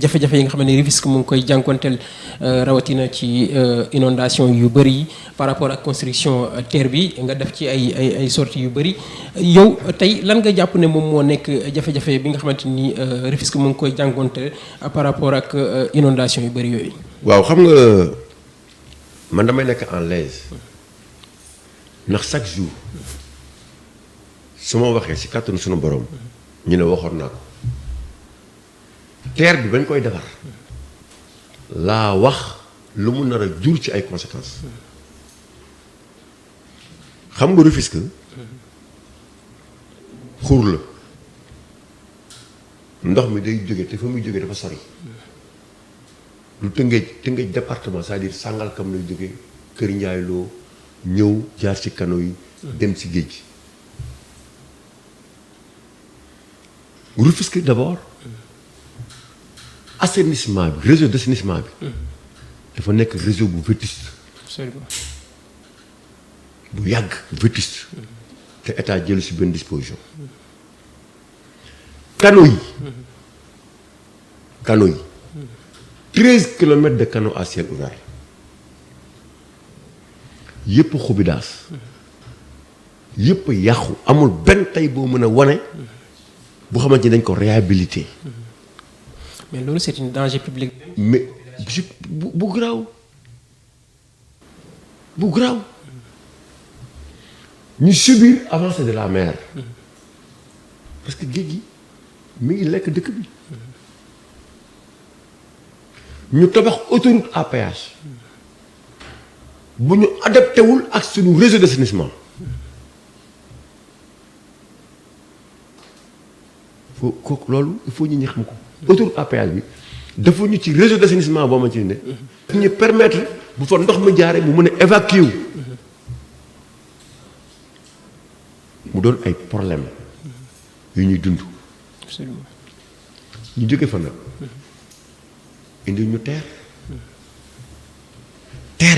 jafe-jafe yi nga xam ne Rufisque mu ngi koy jànkonteel rawatina ci inondation yu bëri par rapport ak construction terre bi nga def ci ay sorties yu bëri yow tey lan nga jàpp ne moom moo nekk jafe-jafe bi nga xamante ni Rufisque mu ngi koy jànkonteel par rapport ak inondation yu bëri yooyu. waaw xam nga man damay nekk en l'aise ndax chaque jour su ma waxee si kàttanu sunu borom ñu ne waxoon naa ko terre bi bañ koy defar laa wax lu mu nar a jur ci ay conséquences xam nga Rufisque xur la ndox mi day jóge te fa muy jóge dafa sori lu Tëngéej département c'est-à-dire Sangalkam lay jóge Kër Ndiaye Lo ñëw jaar ci kano yi dem ci géej gi Rufisque d'abord assainissement bi réseau d'assainissement bi dafa nekk réseau bu vétuste bu yàgg vétuste te état jëlu ci benn disposition canaux yi 13 kilomètres de canaux à ciel ouvert yëpp xubidaas yëpp yàqu amul benn tey boo mën a wane bu xamante ni dañ ko réhabilité. mais loolu c'est un danger public. mais bu garaaw ñu subir avancée de la mer parce que géej gi mi ngi lekk dëkk bi ñu tabax autoroute à péage bu ñu adapté wul ak suñu réseau d'assainissement loolu il faut ñu xam ko autoroute à péage bi dafa ñu ci réseau d'assainissement boo ma ci ne ñu permettre bu fa ndox mi jaaree mu mën a évacuer wu mu doon ay problème yu ñuy dund ñu jóge fa nag indi ñu terre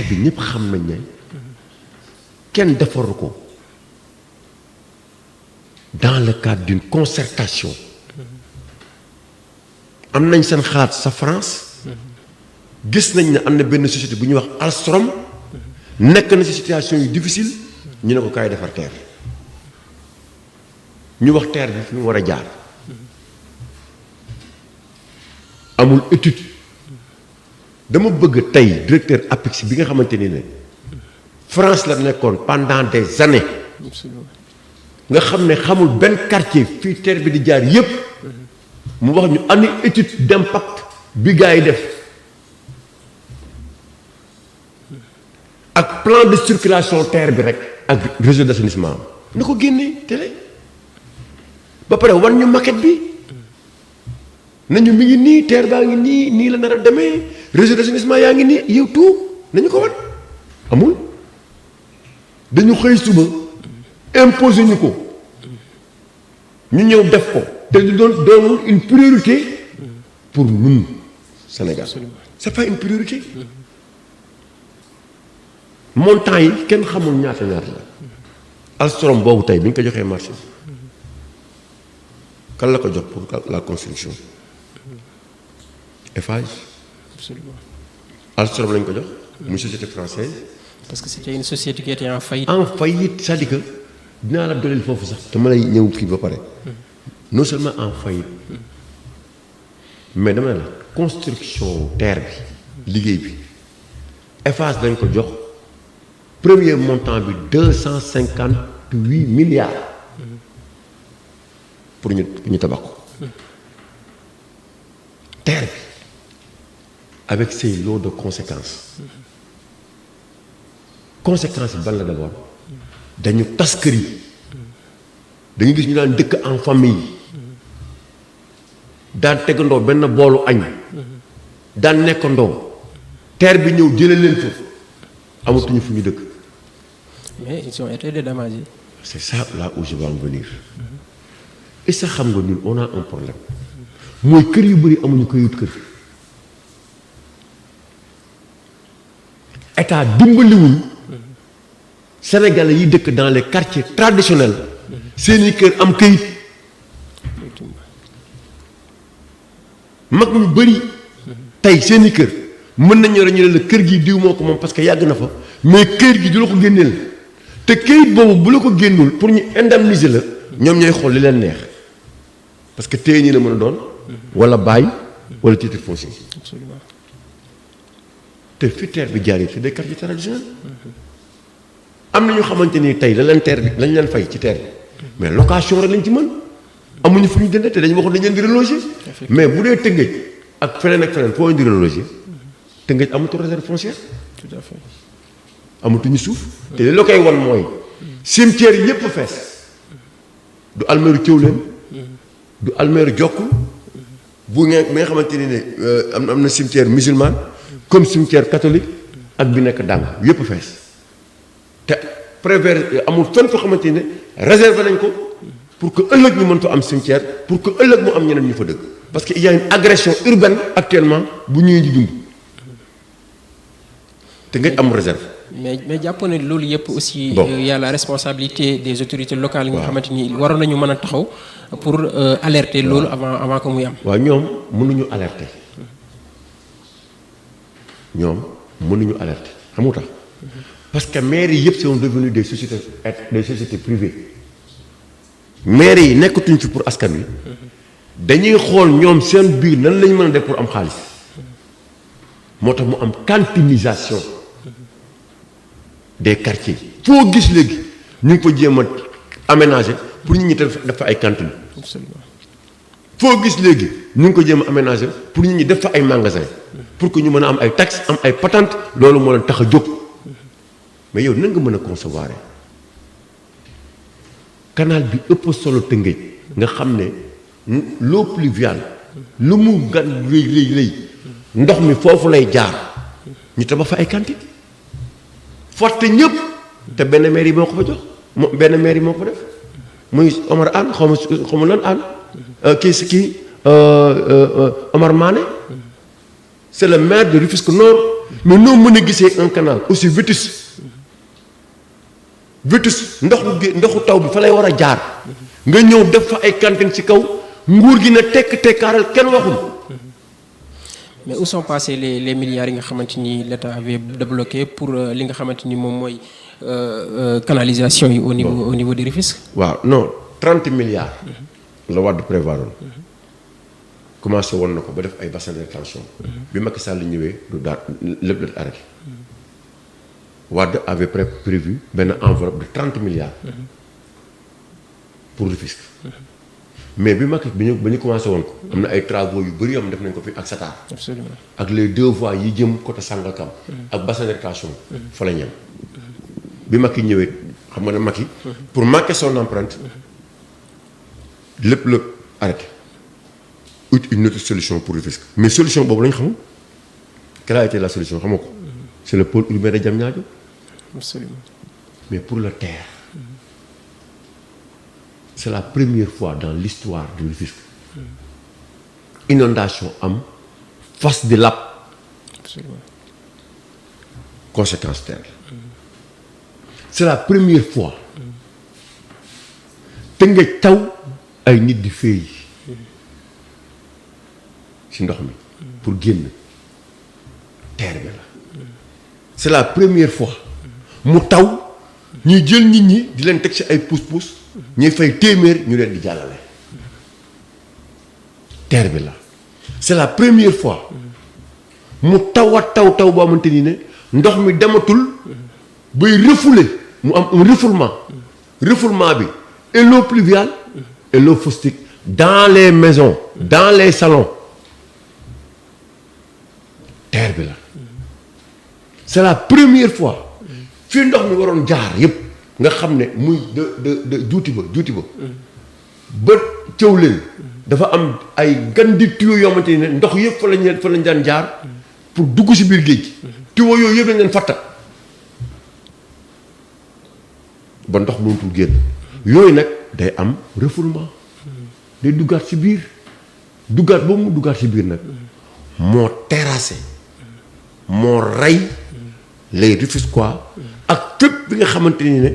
bi ñëpp xam nañ ne kenn defaru ko dans le cadre d'une concertation am nañ seen xalaat sa France gis nañ ne am na benn société bu ñuy wax Alstom nekk na ci situation yu difficile ñu ne ko kaay defar terre ñu wax terre bi fi mu war a jaar amul étude dama bëgg tey directeur APIX bi nga xamante ni ne France la nekkoon pendant des années nga xam ne xamul benn quartier fii terre bi di jaar yépp mu wax ñu ani étude d'impact bi gars yi def ak plan de circulation terre bi rek ak réseau d'assainissement na ko génnee télé ba pare wan ñu maquette bi nañu mi ngi nii terre baa ngi nii la nar a demee réseau d'assainissement yaa ngi nii yow tout nañu ko wan amul dañu xëy suba imposer ñu ko ñu ñëw def ko te du doonul une priorité pour ñun Sénégal c'est pas une priorité montant yi kenn xamul ñaata la Alstom boobu tey bi ñu ko joxee marché kan la ko jox pour la construction Eiffage Alstom lañ ko jox muy société française parce que c'était une société qui était en faillite. C'est-à-dire que dinaa la doleel foofu sax dama lay ñëw fii ba pare non seulement en faillite mais dama ne la construction terre bi liggéey bi Eiffage lañ ko jox premier montant bi 258 milliards pour ñu tabax ko terre bi avec ses lots de conséquences conséquences yi ban la d'abord dañu tas kër yi dañu gis ñu daan dëkk en famille daan tegandoo benn boolu añ daan nekkandoo terre bi ñëw jëlee leen fa amatuñu fu ñu dëkk. mais ils ont été dédommagés. c'est ça là où je vais en venir et ça xam nga ñun on a un problème mooy kër yu bëri amuñu këyit kër état dimbaliwul Sénégalais yi dëkk dans les quartiers traditionnels seeni kër am këyit mag ñu bëri tey seeni kër mën nañu ñu ne la kër gi diw moo ko moom parce que yàgg na fa mais kër gi du la ko génneel te këyit boobu bu la ko génnul pour ñu indemniser la ñoom ñooy xool li leen neex parce que téye ñi la mën a doon wala bail wala titre foncier. Absolument. te fi terre bi jaar yi c'est des quartiers traditionnels am na ñu xamante ni tey la leen terre bi lañ leen fay ci terre bi mais location rek lañ ci mën amuñu fu ñu dëndee te dañu waxoon dañ leen di reloger mais bu dee Tëngéej ak feneen foo leen di reloger Tëngéej amatul réserve foncière. Tout à fait. amatuñu suuf te li la koy wan mooy cimetière yi yépp fees du almeeru Thiawlène du almeeru Jokku bu ngeen mi nga xamante ni ne am na cimetière musulman comme cimetière catholique ak bi nekk dàng yépp fees te prévert amul fenn foo xamante ni ne réservé nañ ko pour que ëllëg ñu mën fa am cimetière pour que ëllëg mu am ñeneen ñu fa dëkk parce que il y a une agression urbaine actuellement bu ñuy di dund te nga amul réserve. mais jàpp ne loolu yëpp aussi. Bon. Y a la responsabilité des autorités locales yi nga xamante ni waroon nañu mën a taxaw pour alerter loolu avant que muy am. waaw ñoom mënuñu alerter xam nga tax parce que maires yi yëpp sont devenus des sociétés privées maires yi nekkatuñ fi pour askan wi dañuy xool ñoom seen biir nan lañ mën a def pour am xaalis moo tax mu am cantinisation des quartiers foo gis léegi ñu ngi ko jéem a aménager pour nit ñi def fa ay cantines. Absolument. foo gis léegi ñu ngi ko jéem a aménager pour nit ñi def fa ay magasins pour que ñu mën a am ay taxes am ay patentes loolu moo leen tax a jóg mais yow nan nga mën a concevoir canal bi ëpp solo Tëngéej nga xam ne l'eau pluviale lu mu gan rëy ndox mi foofu lay jaar ñu tabax fa ay cantines forte ñëpp te benn maire yi moo ko fa jox benn maire yi moo ko def muy Omar Anne xaw ma lan Anne kii Omar Mané c'est le maire de Rufisque Nord mais noo mën a gisee un canal aussi vétus ndoxu taw bi fa lay war a jaar nga ñëw def fa ay cantines ci kaw nguur gi na tekkaaral kenn waxul. mais où sont passés les milliards yi nga xamante ni l'État avait débloqué pour li nga xamante ni moom mooy canalisation yi au niveau des Rufisque. waaw non 30 milliards. la Wade prévoiroon. commencé woon na ko ba def ay bassin de rétention. bi Macky Sall ñëwee du daal lépp la arrêté. Wade avait prévu benn enveloppe de 30 milliards. pour Rufisque. mais bi Macky bi ñu commencé woon ko. am na ay travaux yu bëri yoo xam def nañ ko fi ak Satar. Absolument. ak les 2 voies yi jëm côté Sangalkam. ak bassin de rétention. fa la ñem bi Macky ñëwee xam nga ne Macky. pour marquer son empreinte. lépp la arrêté. ut une autre solution pour Rufisque mais solution boobu lañ xamul. quelle a été la solution xamoo ko. c'est le pôle urbain de Diamniadio. Absolument. mais pour la terre. c'est la première fois dans l'histoire de Rufisque. inondation am face de lapp. Absolument. conséquence terre. c'est la première fois. te nga taw ay nit di féey ci ndox mi pour génn terre bi la. c'est la première fois mu taw ñuy jël nit ñi di leen teg ci ay pousse-pousse ñuy fay téeméer ñu leen di jàllale terre bi la. c'est la première fois mu taw taw boo xamante ni ne ndox mi dematul bay refouler mu am un refoulement bi et l'eau pluviale et l'eau caustique dans les maisons dans les salons terre bi la. c'est la première fois fii ndox mi waroon jaar yépp nga xam ne muy de juuti ba ba Thiawlène dafa am ay gandi tuyaux yoo xamante ne ndox yëpp fa lañ daan jaar pour dugg ci biir géej gi tuyaux yooyu yëpp lañ leen fatta ba ndox mënatul génn yooyu nag day am refoulement day duggaat ci biir duggaat boobu mu duggaat ci biir nag moo terrassé moo rey les Rufisquois ak fépp bi nga xamante ni ne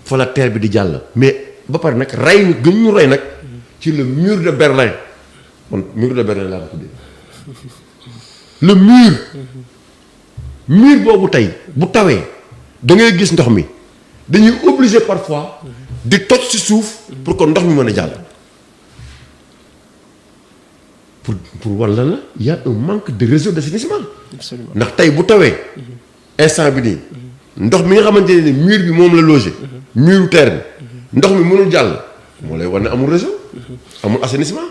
fa la terre bi di jàll mais ba pare nag rey ñu gën ñu rey nag ci le mur de Berlin man mur de Berlin laa ko tuddee le mur boobu tey bu tawee da ngay gis ndox mi dañuy obligé parfois di toj ci suuf pour que ndox mi mën a jàll. pour walla la y a un manque de réseau d'assainissement. absolument ndax tey bu tawee. instant bi nii. ndox mi nga xamante ne mur bi moom la logé. muru terre bi ndox mi mënul jàll. moo lay war ne amul réseau. amul assainissement.